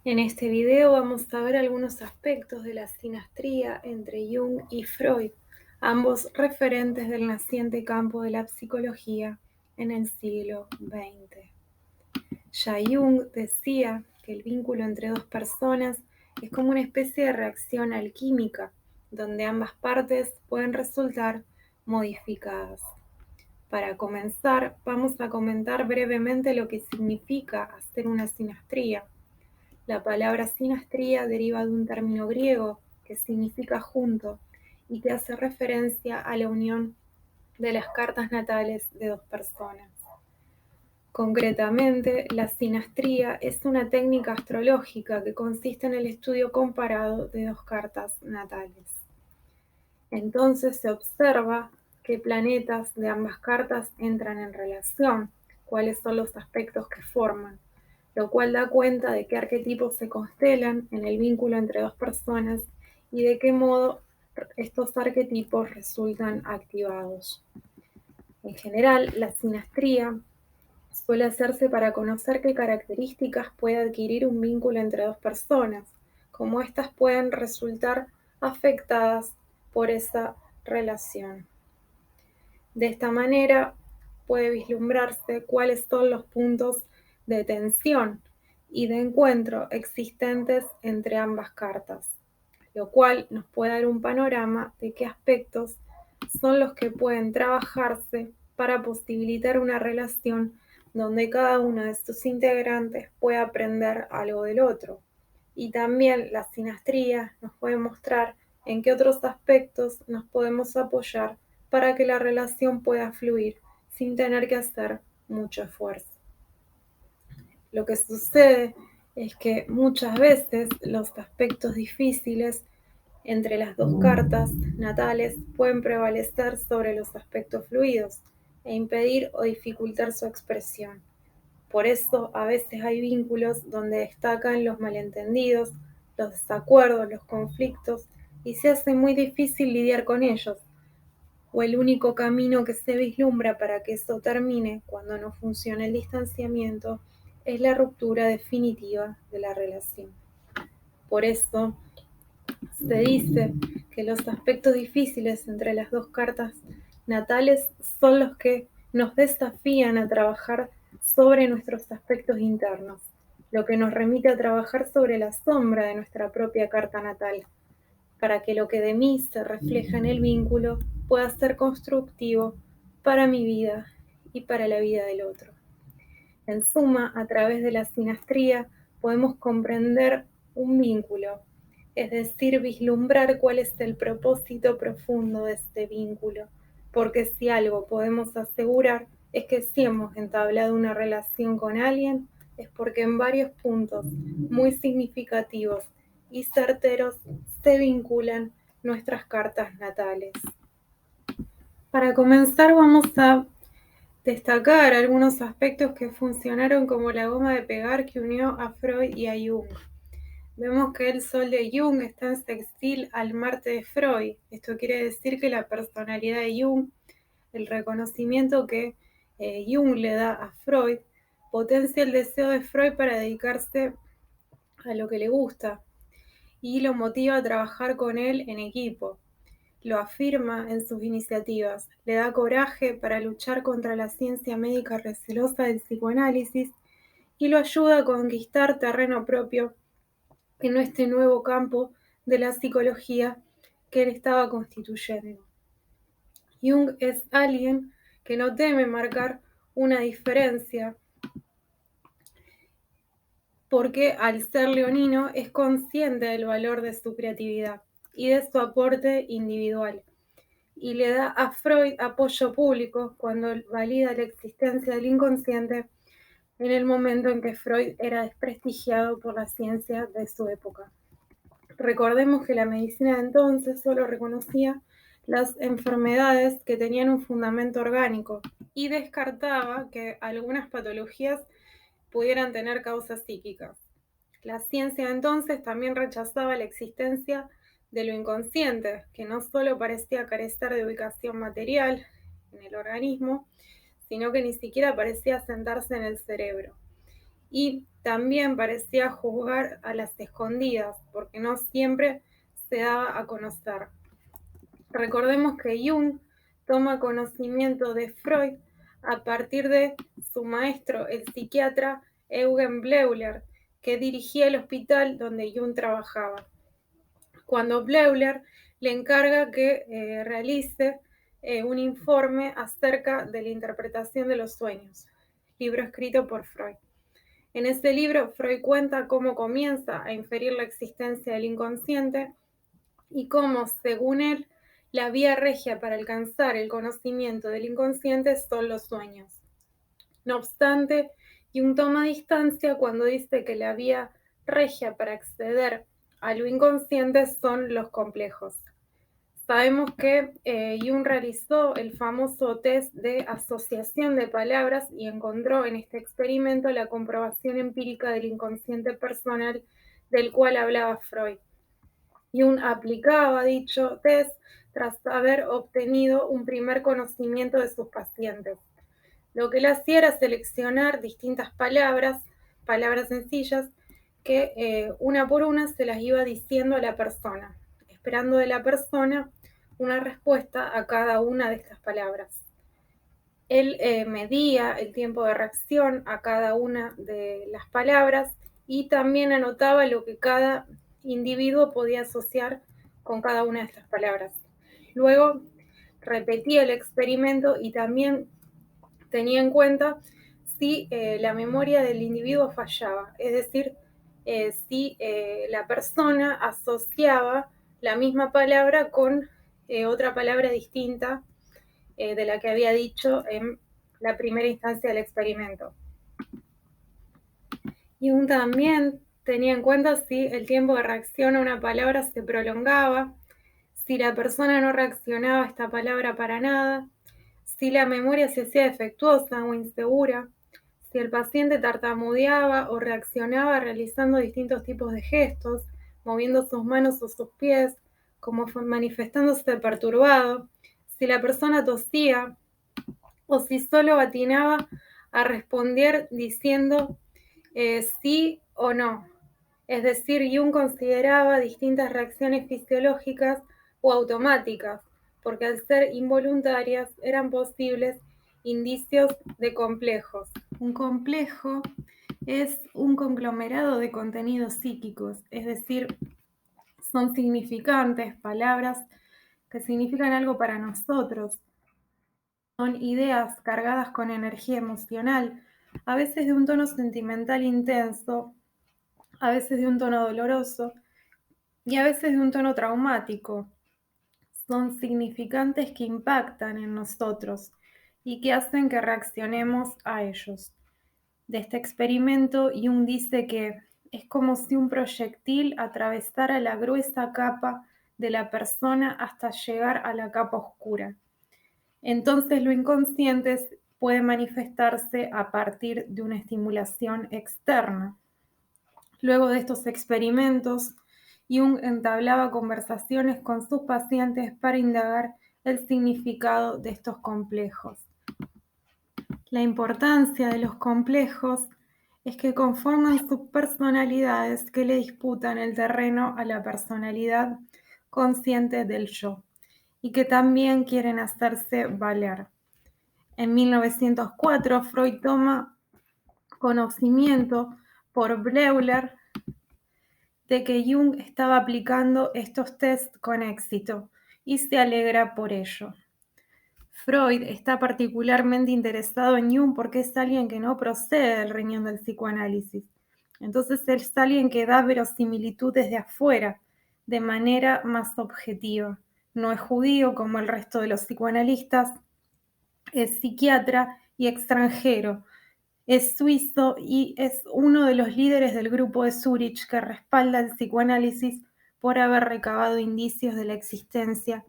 En este video vamos a ver algunos aspectos de la sinastría entre Jung y Freud, ambos referentes del naciente campo de la psicología en el siglo XX. Ya Jung decía que el vínculo entre dos personas es como una especie de reacción alquímica, donde ambas partes pueden resultar modificadas. Para comenzar, vamos a comentar brevemente lo que significa hacer una sinastría. La palabra sinastría deriva de un término griego que significa junto y que hace referencia a la unión de las cartas natales de dos personas. Concretamente, la sinastría es una técnica astrológica que consiste en el estudio comparado de dos cartas natales. Entonces se observa qué planetas de ambas cartas entran en relación, cuáles son los aspectos que forman, lo cual da cuenta de qué arquetipos se constelan en el vínculo entre dos personas y de qué modo estos arquetipos resultan activados. En general, la sinastría suele hacerse para conocer qué características puede adquirir un vínculo entre dos personas, cómo éstas pueden resultar afectadas por esa relación. De esta manera puede vislumbrarse cuáles son los puntos de tensión y de encuentro existentes entre ambas cartas, lo cual nos puede dar un panorama de qué aspectos son los que pueden trabajarse para posibilitar una relación donde cada uno de sus integrantes pueda aprender algo del otro. Y también la sinastría nos puede mostrar en qué otros aspectos nos podemos apoyar para que la relación pueda fluir sin tener que hacer mucho esfuerzo. Lo que sucede es que muchas veces los aspectos difíciles entre las dos cartas natales pueden prevalecer sobre los aspectos fluidos e impedir o dificultar su expresión. Por eso a veces hay vínculos donde destacan los malentendidos, los desacuerdos, los conflictos y se hace muy difícil lidiar con ellos. O el único camino que se vislumbra para que esto termine cuando no funciona el distanciamiento es la ruptura definitiva de la relación. Por eso se dice que los aspectos difíciles entre las dos cartas natales son los que nos desafían a trabajar sobre nuestros aspectos internos, lo que nos remite a trabajar sobre la sombra de nuestra propia carta natal, para que lo que de mí se refleja en el vínculo pueda ser constructivo para mi vida y para la vida del otro. En suma, a través de la sinastría podemos comprender un vínculo, es decir, vislumbrar cuál es el propósito profundo de este vínculo, porque si algo podemos asegurar es que si hemos entablado una relación con alguien, es porque en varios puntos muy significativos y certeros se vinculan nuestras cartas natales. Para comenzar vamos a destacar algunos aspectos que funcionaron como la goma de pegar que unió a Freud y a Jung. Vemos que el Sol de Jung está en sextil al Marte de Freud. Esto quiere decir que la personalidad de Jung, el reconocimiento que Jung le da a Freud, potencia el deseo de Freud para dedicarse a lo que le gusta y lo motiva a trabajar con él en equipo. Lo afirma en sus iniciativas, le da coraje para luchar contra la ciencia médica recelosa del psicoanálisis y lo ayuda a conquistar terreno propio en este nuevo campo de la psicología que él estaba constituyendo. Jung es alguien que no teme marcar una diferencia porque al ser leonino es consciente del valor de su creatividad y de su aporte individual, y le da a Freud apoyo público cuando valida la existencia del inconsciente en el momento en que Freud era desprestigiado por la ciencia de su época. Recordemos que la medicina de entonces solo reconocía las enfermedades que tenían un fundamento orgánico y descartaba que algunas patologías pudieran tener causas psíquicas. La ciencia de entonces también rechazaba la existencia de lo inconsciente, que no solo parecía carecer de ubicación material en el organismo, sino que ni siquiera parecía sentarse en el cerebro. y también parecía juzgar a las escondidas, porque no siempre se daba a conocer. Recordemos que Jung toma conocimiento de Freud a partir de su maestro, el psiquiatra Eugen Bleuler, que dirigía el hospital donde Jung trabajaba. Cuando Bleuler le encarga que realice un informe acerca de la interpretación de los sueños, libro escrito por Freud. En este libro, Freud cuenta cómo comienza a inferir la existencia del inconsciente y cómo, según él, la vía regia para alcanzar el conocimiento del inconsciente son los sueños. No obstante, Jung toma distancia cuando dice que la vía regia para acceder a lo inconsciente son los complejos. Sabemos que Jung realizó el famoso test de asociación de palabras y encontró en este experimento la comprobación empírica del inconsciente personal del cual hablaba Freud. Jung aplicaba dicho test tras haber obtenido un primer conocimiento de sus pacientes. Lo que él hacía era seleccionar distintas palabras sencillas, que una por una se las iba diciendo a la persona, esperando de la persona una respuesta a cada una de estas palabras. Él medía el tiempo de reacción a cada una de las palabras y también anotaba lo que cada individuo podía asociar con cada una de estas palabras. Luego repetía el experimento y también tenía en cuenta si la memoria del individuo fallaba, es decir, si la persona asociaba la misma palabra con otra palabra distinta de la que había dicho en la primera instancia del experimento. Jung también tenía en cuenta si el tiempo de reacción a una palabra se prolongaba, si la persona no reaccionaba a esta palabra para nada, si la memoria se hacía defectuosa o insegura, si el paciente tartamudeaba o reaccionaba realizando distintos tipos de gestos, moviendo sus manos o sus pies, como manifestándose perturbado, si la persona tosía o si solo atinaba a responder diciendo sí o no. Es decir, Jung consideraba distintas reacciones fisiológicas o automáticas, porque al ser involuntarias eran posibles indicios de complejos. Un complejo es un conglomerado de contenidos psíquicos, es decir, son significantes, palabras que significan algo para nosotros, son ideas cargadas con energía emocional, a veces de un tono sentimental intenso, a veces de un tono doloroso y a veces de un tono traumático. Son significantes que impactan en nosotros y que hacen que reaccionemos a ellos. De este experimento, Jung dice que es como si un proyectil atravesara la gruesa capa de la persona hasta llegar a la capa oscura. Entonces lo inconsciente puede manifestarse a partir de una estimulación externa. Luego de estos experimentos, Jung entablaba conversaciones con sus pacientes para indagar el significado de estos complejos. La importancia de los complejos es que conforman subpersonalidades que le disputan el terreno a la personalidad consciente del yo y que también quieren hacerse valer. En 1904, Freud toma conocimiento por Bleuler de que Jung estaba aplicando estos tests con éxito y se alegra por ello. Freud está particularmente interesado en Jung porque es alguien que no procede del riñón del psicoanálisis. Entonces es alguien que da verosimilitud desde afuera, de manera más objetiva. No es judío como el resto de los psicoanalistas, es psiquiatra y extranjero. Es suizo y es uno de los líderes del grupo de Zúrich que respalda el psicoanálisis por haber recabado indicios de la existencia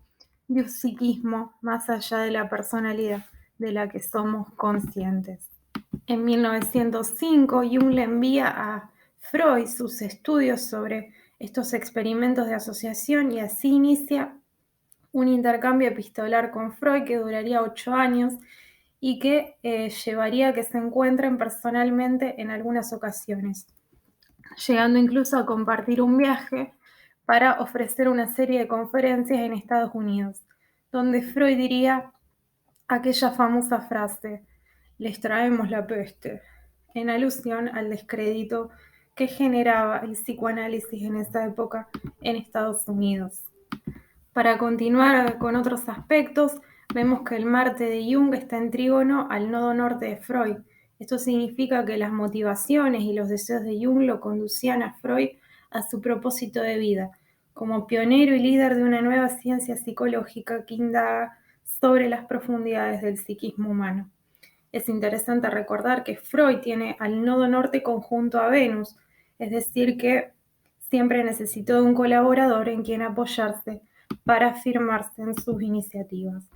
de un psiquismo más allá de la personalidad de la que somos conscientes. En 1905, Jung le envía a Freud sus estudios sobre estos experimentos de asociación y así inicia un intercambio epistolar con Freud que duraría 8 años y que llevaría a que se encuentren personalmente en algunas ocasiones, llegando incluso a compartir un viaje para ofrecer una serie de conferencias en Estados Unidos, donde Freud diría aquella famosa frase: les traemos la peste, en alusión al descrédito que generaba el psicoanálisis en esa época en Estados Unidos. Para continuar con otros aspectos, vemos que el Marte de Jung está en trígono al nodo norte de Freud. Esto significa que las motivaciones y los deseos de Jung lo conducían a Freud a su propósito de vida, como pionero y líder de una nueva ciencia psicológica que indaga sobre las profundidades del psiquismo humano. Es interesante recordar que Freud tiene al nodo norte conjunto a Venus, es decir, que siempre necesitó de un colaborador en quien apoyarse para afirmarse en sus iniciativas.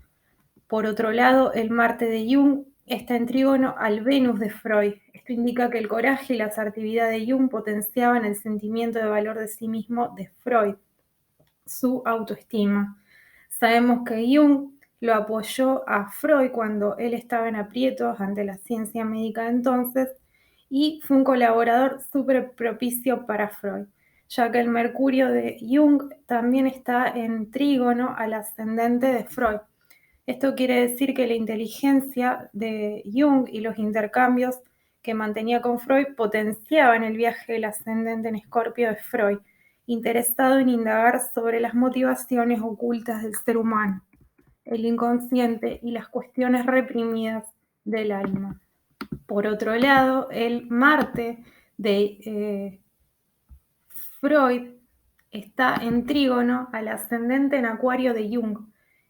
Por otro lado, el Marte de Jung está en trígono al Venus de Freud. Esto indica que el coraje y la asertividad de Jung potenciaban el sentimiento de valor de sí mismo de Freud, su autoestima. Sabemos que Jung lo apoyó a Freud cuando él estaba en aprietos ante la ciencia médica de entonces y fue un colaborador súper propicio para Freud, ya que el Mercurio de Jung también está en trígono al ascendente de Freud. Esto quiere decir que la inteligencia de Jung y los intercambios que mantenía con Freud potenciaban el viaje del ascendente en Escorpio de Freud, interesado en indagar sobre las motivaciones ocultas del ser humano, el inconsciente y las cuestiones reprimidas del alma. Por otro lado, el Marte de Freud está en trígono al ascendente en Acuario de Jung.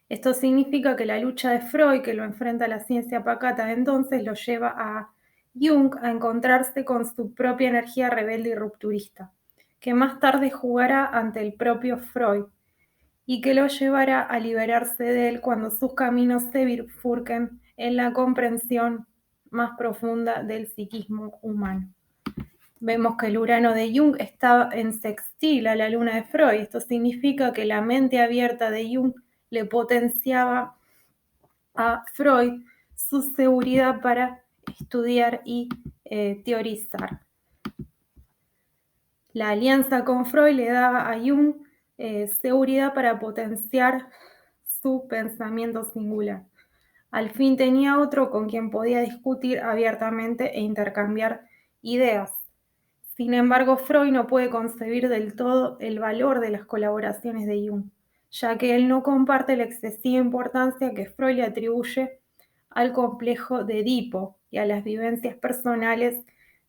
Esto significa que la lucha de Freud, que lo enfrenta a la ciencia pacata de entonces, lo lleva a Jung a encontrarse con su propia energía rebelde y rupturista, que más tarde jugará ante el propio Freud y que lo llevará a liberarse de él cuando sus caminos se bifurquen en la comprensión más profunda del psiquismo humano. Vemos que el Urano de Jung está en sextil a la luna de Freud. Esto significa que la mente abierta de Jung le potenciaba a Freud su seguridad para estudiar y teorizar. La alianza con Freud le daba a Jung seguridad para potenciar su pensamiento singular. Al fin tenía otro con quien podía discutir abiertamente e intercambiar ideas. Sin embargo, Freud no puede concebir del todo el valor de las colaboraciones de Jung, ya que él no comparte la excesiva importancia que Freud le atribuye al complejo de Edipo y a las vivencias personales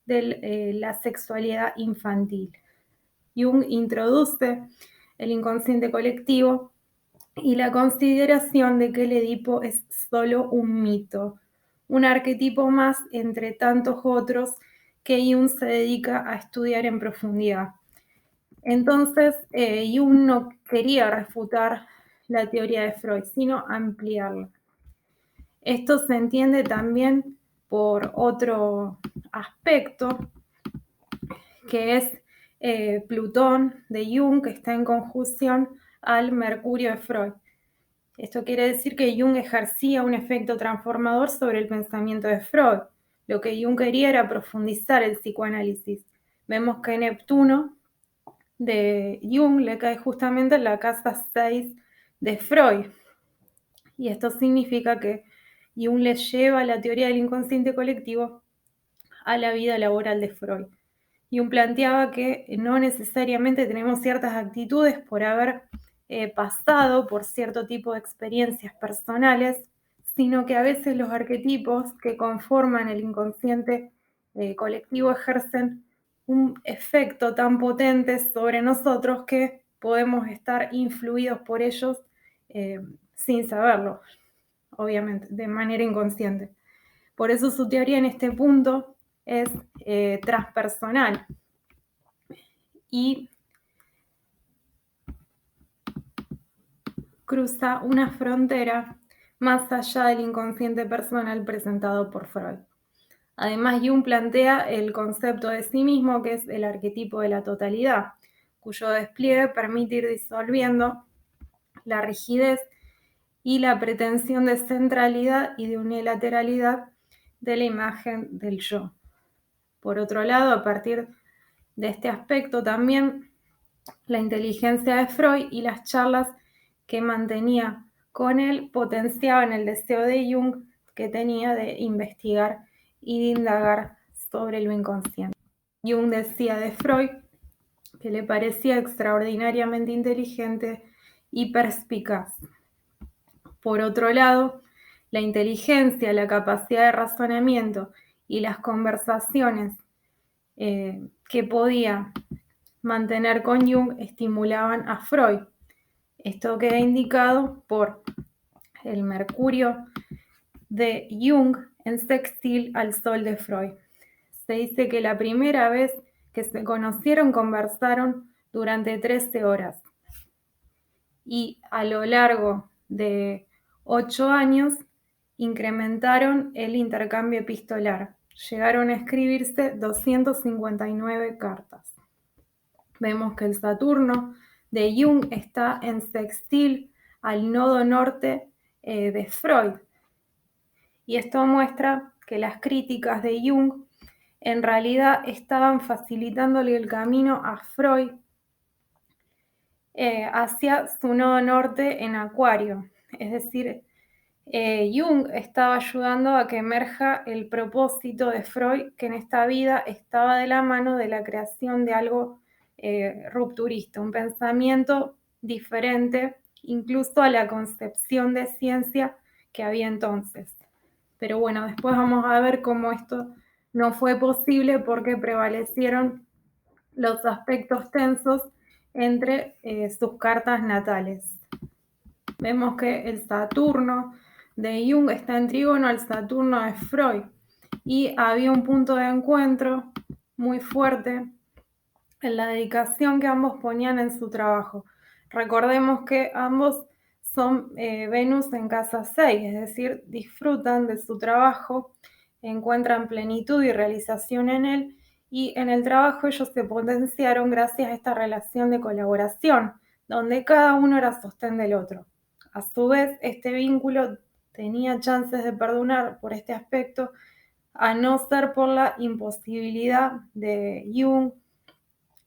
de la sexualidad infantil. Jung introduce el inconsciente colectivo y la consideración de que el Edipo es solo un mito, un arquetipo más entre tantos otros que Jung se dedica a estudiar en profundidad. Entonces, Jung no quería refutar la teoría de Freud, sino ampliarla. Esto se entiende también por otro aspecto, que es Plutón de Jung, que está en conjunción al Mercurio de Freud. Esto quiere decir que Jung ejercía un efecto transformador sobre el pensamiento de Freud. Lo que Jung quería era profundizar el psicoanálisis. Vemos que Neptuno de Jung le cae justamente en la casa 6 de Freud. Y esto significa que Jung le lleva la teoría del inconsciente colectivo a la vida laboral de Freud. Jung planteaba que no necesariamente tenemos ciertas actitudes por haber pasado por cierto tipo de experiencias personales, sino que a veces los arquetipos que conforman el inconsciente colectivo ejercen un efecto tan potente sobre nosotros que podemos estar influidos por ellos sin saberlo, obviamente, de manera inconsciente. Por eso su teoría en este punto es transpersonal y cruza una frontera más allá del inconsciente personal presentado por Freud. Además, Jung plantea el concepto de sí mismo, que es el arquetipo de la totalidad, cuyo despliegue permite ir disolviendo la rigidez y la pretensión de centralidad y de unilateralidad de la imagen del yo. Por otro lado, a partir de este aspecto también, la inteligencia de Freud y las charlas que mantenía con él potenciaban el deseo de Jung que tenía de investigar y de indagar sobre lo inconsciente. Jung decía de Freud que le parecía extraordinariamente inteligente y perspicaz. Por otro lado, la inteligencia, la capacidad de razonamiento y las conversaciones que podía mantener con Jung estimulaban a Freud. Esto queda indicado por el Mercurio de Jung en sextil al Sol de Freud. Se dice que la primera vez que se conocieron conversaron durante 13 horas y a lo largo de 8 años incrementaron el intercambio epistolar. Llegaron a escribirse 259 cartas. Vemos que el Saturno de Jung está en sextil al nodo norte de Freud. Y esto muestra que las críticas de Jung en realidad estaban facilitándole el camino a Freud hacia su nodo norte en Acuario. Es decir, Jung estaba ayudando a que emerja el propósito de Freud, que en esta vida estaba de la mano de la creación de algo rupturista, un pensamiento diferente incluso a la concepción de ciencia que había entonces. Pero bueno, después vamos a ver cómo esto no fue posible porque prevalecieron los aspectos tensos entre sus cartas natales. Vemos que el Saturno de Jung está en trígono al Saturno de Freud y había un punto de encuentro muy fuerte en la dedicación que ambos ponían en su trabajo. Recordemos que ambos son Venus en casa 6, es decir, disfrutan de su trabajo, encuentran plenitud y realización en él, y en el trabajo ellos se potenciaron gracias a esta relación de colaboración, donde cada uno era sostén del otro. A su vez, este vínculo tenía chances de perdurar por este aspecto, a no ser por la imposibilidad de Jung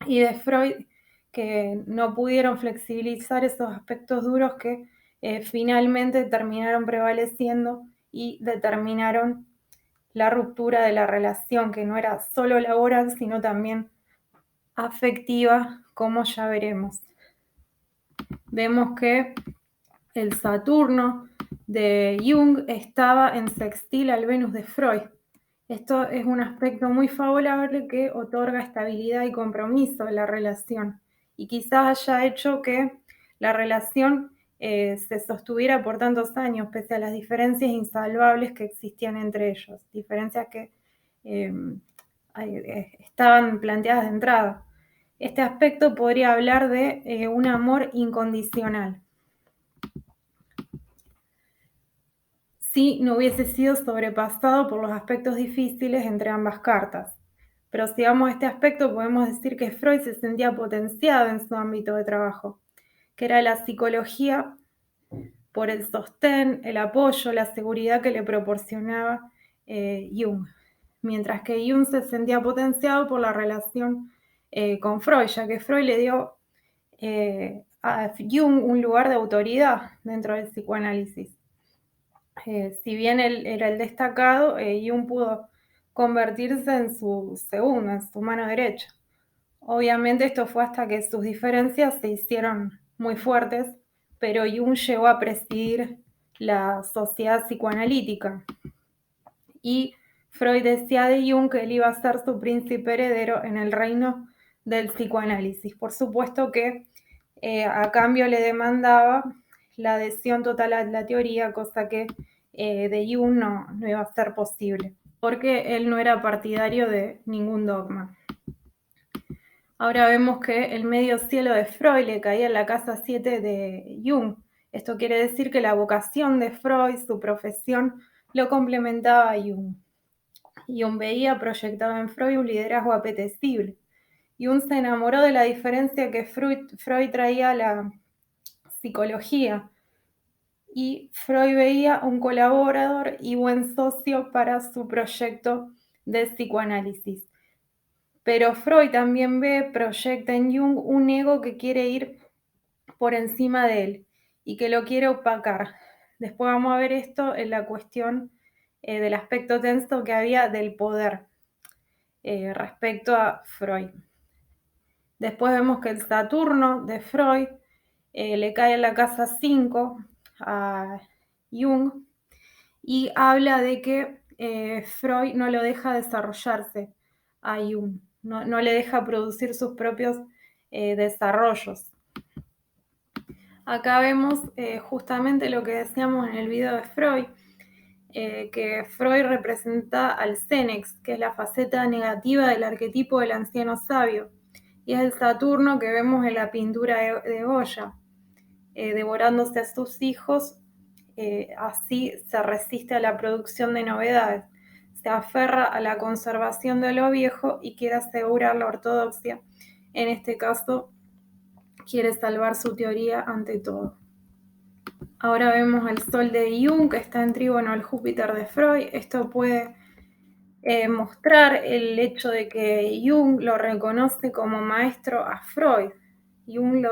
y de Freud, que no pudieron flexibilizar esos aspectos duros que finalmente terminaron prevaleciendo y determinaron la ruptura de la relación, que no era solo laboral, sino también afectiva, como ya veremos. Vemos que el Saturno de Jung estaba en sextil al Venus de Freud. Esto es un aspecto muy favorable que otorga estabilidad y compromiso a la relación y quizás haya hecho que la relación se sostuviera por tantos años pese a las diferencias insalvables que existían entre ellos, diferencias que estaban planteadas de entrada. Este aspecto podría hablar de un amor incondicional. Si no hubiese sido sobrepasado por los aspectos difíciles entre ambas cartas. Pero si vamos a este aspecto, podemos decir que Freud se sentía potenciado en su ámbito de trabajo, que era la psicología por el sostén, el apoyo, la seguridad que le proporcionaba Jung, mientras que Jung se sentía potenciado por la relación con Freud, ya que Freud le dio a Jung un lugar de autoridad dentro del psicoanálisis. Si bien él era el destacado, Jung pudo convertirse en su segundo, en su mano derecha. Obviamente esto fue hasta que sus diferencias se hicieron muy fuertes, pero Jung llegó a presidir la sociedad psicoanalítica. Y Freud decía de Jung que él iba a ser su príncipe heredero en el reino del psicoanálisis. Por supuesto que a cambio le demandaba la adhesión total a la teoría, cosa que de Jung no iba a ser posible, porque él no era partidario de ningún dogma. Ahora vemos que el medio cielo de Freud le caía en la casa 7 de Jung. Esto quiere decir que la vocación de Freud, su profesión, lo complementaba a Jung. Jung veía proyectado en Freud un liderazgo apetecible. Jung se enamoró de la diferencia que Freud traía a la psicología y Freud veía un colaborador y buen socio para su proyecto de psicoanálisis. Pero Freud también proyecta en Jung un ego que quiere ir por encima de él y que lo quiere opacar. Después vamos a ver esto en la cuestión del aspecto tenso que había del poder respecto a Freud. Después vemos que el Saturno de Freud le cae en la casa 5 a Jung y habla de que Freud no lo deja desarrollarse a Jung, no le deja producir sus propios desarrollos. Acá vemos justamente lo que decíamos en el video de Freud, que Freud representa al Cenex, que es la faceta negativa del arquetipo del anciano sabio, y es el Saturno que vemos en la pintura de Goya, devorándose a sus hijos, así se resiste a la producción de novedades, se aferra a la conservación de lo viejo y quiere asegurar la ortodoxia. En este caso, quiere salvar su teoría ante todo. Ahora vemos al Sol de Jung, que está en trígono al Júpiter de Freud. Esto puede mostrar el hecho de que Jung lo reconoce como maestro a Freud. Jung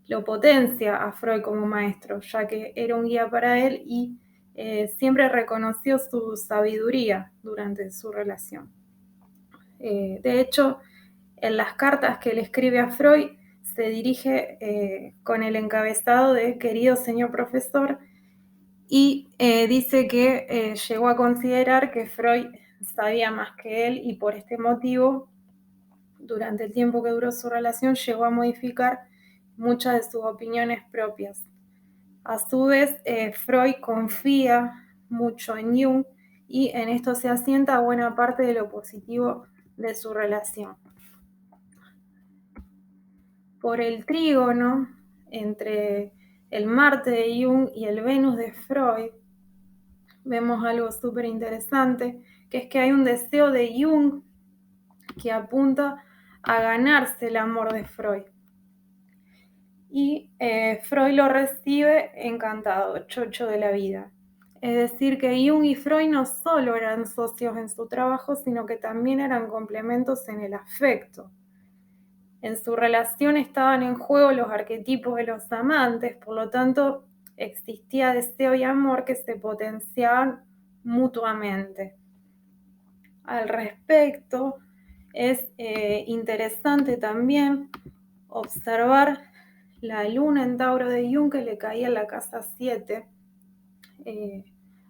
lo potencia a Freud como maestro, ya que era un guía para él y siempre reconoció su sabiduría durante su relación. De hecho, en las cartas que le escribe a Freud, se dirige con el encabezado de querido señor profesor y dice que llegó a considerar que Freud sabía más que él y por este motivo, durante el tiempo que duró su relación, llegó a modificar muchas de sus opiniones propias. A su vez, Freud confía mucho en Jung y en esto se asienta buena parte de lo positivo de su relación. Por el trígono entre el Marte de Jung y el Venus de Freud, vemos algo súper interesante, que es que hay un deseo de Jung que apunta a ganarse el amor de Freud. Y Freud lo recibe encantado, chocho de la vida. Es decir, que Jung y Freud no solo eran socios en su trabajo, sino que también eran complementos en el afecto. En su relación estaban en juego los arquetipos de los amantes, por lo tanto existía deseo y amor que se potenciaban mutuamente. Al respecto, es interesante también observar la luna en Tauro de Jung que le caía en la casa 7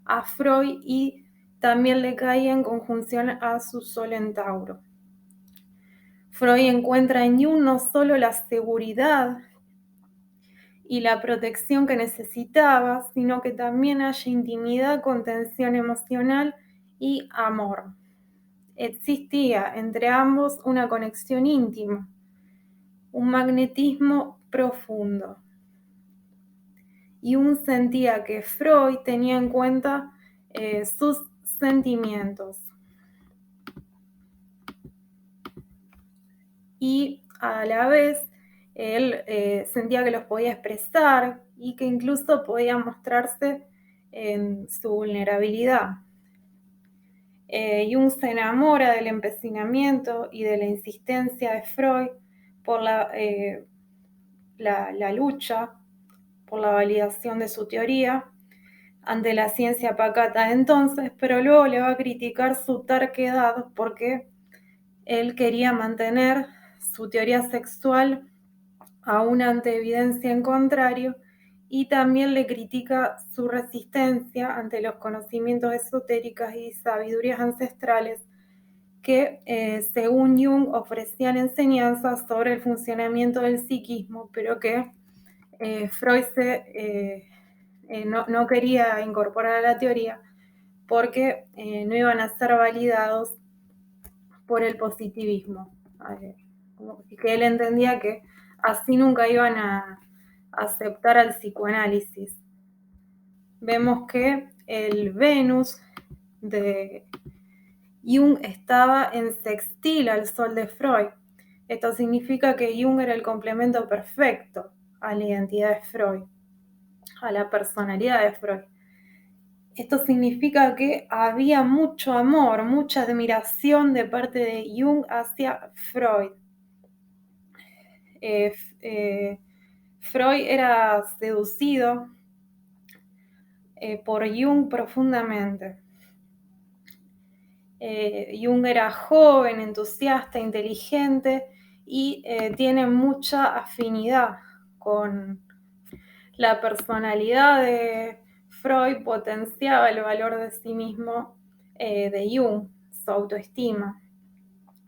a Freud y también le caía en conjunción a su sol en Tauro. Freud encuentra en Jung no solo la seguridad y la protección que necesitaba, sino que también haya intimidad, contención emocional y amor. Existía entre ambos una conexión íntima, un magnetismo profundo. Y Jung sentía que Freud tenía en cuenta sus sentimientos. Y a la vez él sentía que los podía expresar y que incluso podía mostrarse en su vulnerabilidad. Jung se enamora del empecinamiento y de la insistencia de Freud por la lucha, por la validación de su teoría ante la ciencia pacata de entonces, pero luego le va a criticar su terquedad porque él quería mantener su teoría sexual aún ante evidencia en contrario, y también le critica su resistencia ante los conocimientos esotéricos y sabidurías ancestrales que, según Jung, ofrecían enseñanzas sobre el funcionamiento del psiquismo, pero que Freud no quería incorporar a la teoría porque no iban a ser validados por el positivismo. Que él entendía que así nunca iban a aceptar al psicoanálisis. Vemos que el Venus de Jung estaba en sextil al Sol de Freud. Esto significa que Jung era el complemento perfecto a la identidad de Freud. a la personalidad de Freud. Esto significa que había mucho amor, mucha admiración de parte de Jung hacia Freud. Freud era seducido por Jung profundamente. Jung era joven, entusiasta, inteligente y tiene mucha afinidad con la personalidad de Freud. Potenciaba el valor de sí mismo de Jung, su autoestima,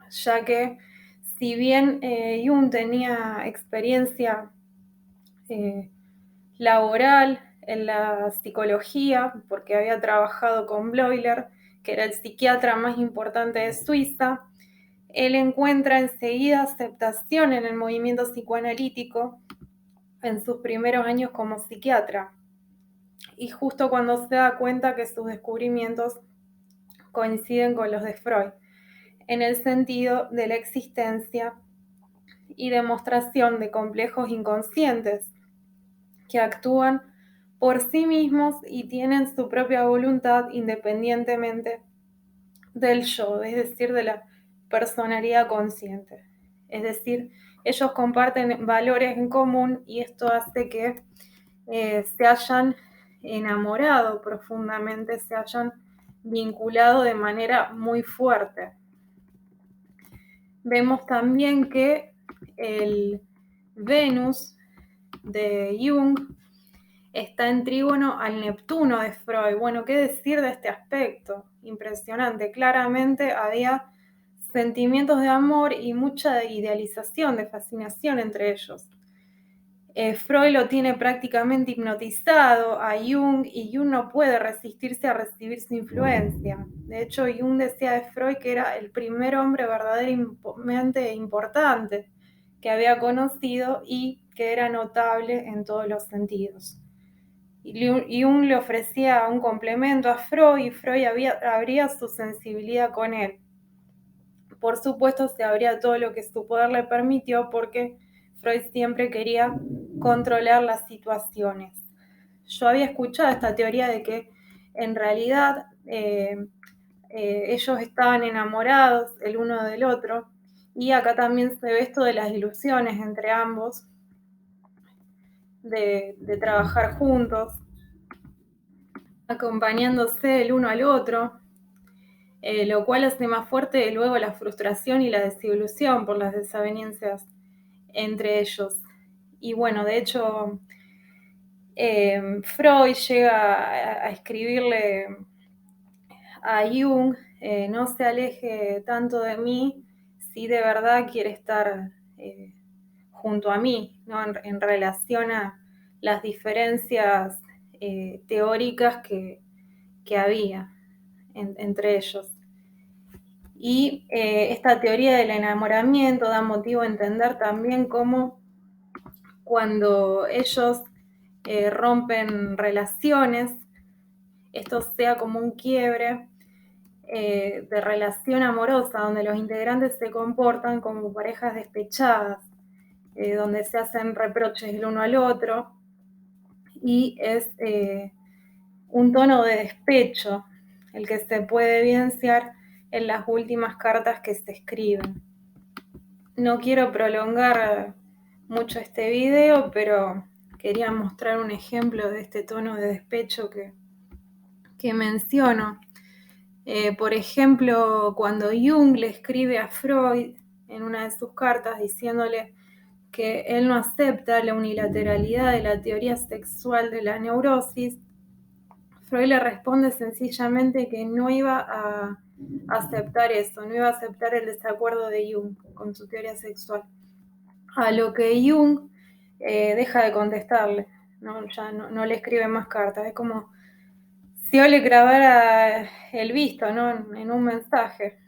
ya que si bien Jung tenía experiencia laboral en la psicología, porque había trabajado con Bleuler, que era el psiquiatra más importante de Suiza, él encuentra enseguida aceptación en el movimiento psicoanalítico en sus primeros años como psiquiatra. Y justo cuando se da cuenta que sus descubrimientos coinciden con los de Freud, en el sentido de la existencia y demostración de complejos inconscientes que actúan por sí mismos y tienen su propia voluntad independientemente del yo, es decir, de la personalidad consciente. Es decir, ellos comparten valores en común y esto hace que se hayan enamorado profundamente, se hayan vinculado de manera muy fuerte. Vemos también que el Venus de Jung está en trígono al Neptuno de Freud. Bueno, ¿qué decir de este aspecto? Impresionante. Claramente había sentimientos de amor y mucha idealización, de fascinación entre ellos. Freud lo tiene prácticamente hipnotizado a Jung y Jung no puede resistirse a recibir su influencia. De hecho, Jung decía de Freud que era el primer hombre verdaderamente importante que había conocido y que era notable en todos los sentidos. Y Jung le ofrecía un complemento a Freud y Freud abría su sensibilidad con él. Por supuesto, se abría todo lo que su poder le permitió porque Freud siempre quería controlar las situaciones. Yo había escuchado esta teoría de que en realidad ellos estaban enamorados el uno del otro y acá también se ve esto de las ilusiones entre ambos, de trabajar juntos, acompañándose el uno al otro, lo cual hace más fuerte luego la frustración y la desilusión por las desavenencias entre ellos. Y bueno, de hecho, Freud llega a escribirle a Jung, no se aleje tanto de mí si de verdad quiere estar junto a mí, ¿no? En relación a las diferencias teóricas que había entre ellos. Y esta teoría del enamoramiento da motivo a entender también cómo cuando ellos rompen relaciones, esto sea como un quiebre de relación amorosa, donde los integrantes se comportan como parejas despechadas, donde se hacen reproches el uno al otro, y es un tono de despecho el que se puede evidenciar en las últimas cartas que se escriben. No quiero prolongar mucho este video, pero quería mostrar un ejemplo de este tono de despecho que menciono. Por ejemplo, cuando Jung le escribe a Freud en una de sus cartas diciéndole que él no acepta la unilateralidad de la teoría sexual de la neurosis, Freud le responde sencillamente que no iba a aceptar eso, no iba a aceptar el desacuerdo de Jung con su teoría sexual. A lo que Jung deja de contestarle, ¿no? Ya no le escribe más cartas, es como si yo le grabara el visto, ¿no? En un mensaje.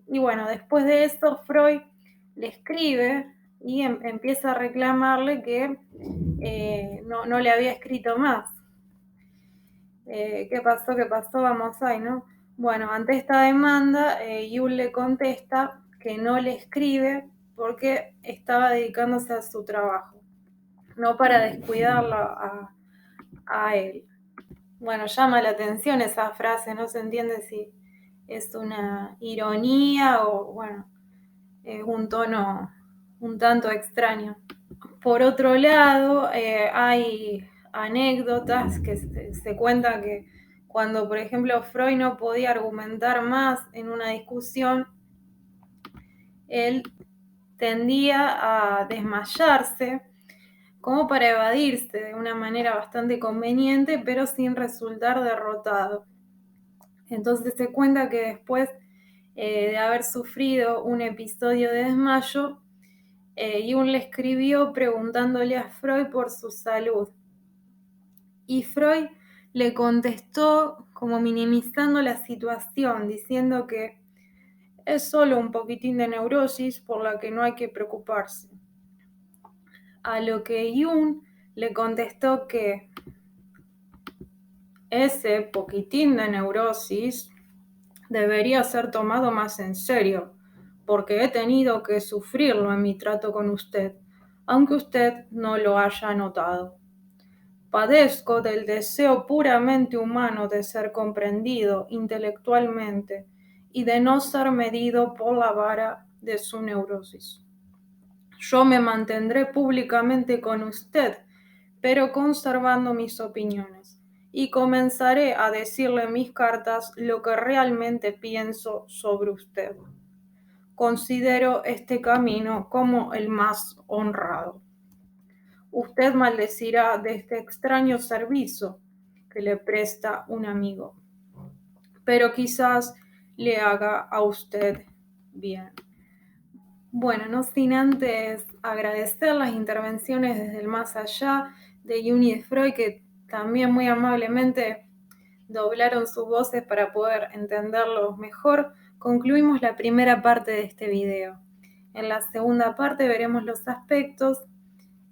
Y bueno, después de eso Freud le escribe y empieza a reclamarle que no le había escrito más. ¿Qué pasó? ¿Qué pasó? Vamos ahí, ¿no? Bueno, ante esta demanda, Jung le contesta que no le escribe porque estaba dedicándose a su trabajo, no para descuidarlo a él. Bueno, llama la atención esa frase, no se entiende si es una ironía o, bueno, es un tono un tanto extraño. Por otro lado, hay anécdotas que se cuenta que cuando, por ejemplo, Freud no podía argumentar más en una discusión, él tendía a desmayarse como para evadirse de una manera bastante conveniente, pero sin resultar derrotado. Entonces se cuenta que después de haber sufrido un episodio de desmayo, Jung le escribió preguntándole a Freud por su salud. Y Freud le contestó como minimizando la situación, diciendo que es solo un poquitín de neurosis por la que no hay que preocuparse. A lo que Jung le contestó que ese poquitín de neurosis debería ser tomado más en serio, porque he tenido que sufrirlo en mi trato con usted, aunque usted no lo haya notado. Padezco del deseo puramente humano de ser comprendido intelectualmente y de no ser medido por la vara de su neurosis. Yo me mantendré públicamente con usted, pero conservando mis opiniones, y comenzaré a decirle en mis cartas lo que realmente pienso sobre usted. Considero este camino como el más honrado. Usted maldecirá de este extraño servicio que le presta un amigo, pero quizás le haga a usted bien. Bueno, no sin antes agradecer las intervenciones desde el más allá de Jung y de Freud, que también muy amablemente doblaron sus voces para poder entenderlos mejor. Concluimos la primera parte de este video. En la segunda parte veremos los aspectos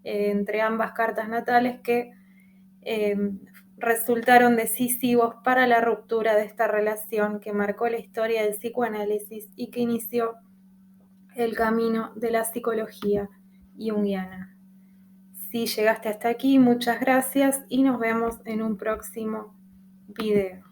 entre ambas cartas natales que resultaron decisivos para la ruptura de esta relación que marcó la historia del psicoanálisis y que inició el camino de la psicología junguiana. Si llegaste hasta aquí, muchas gracias y nos vemos en un próximo video.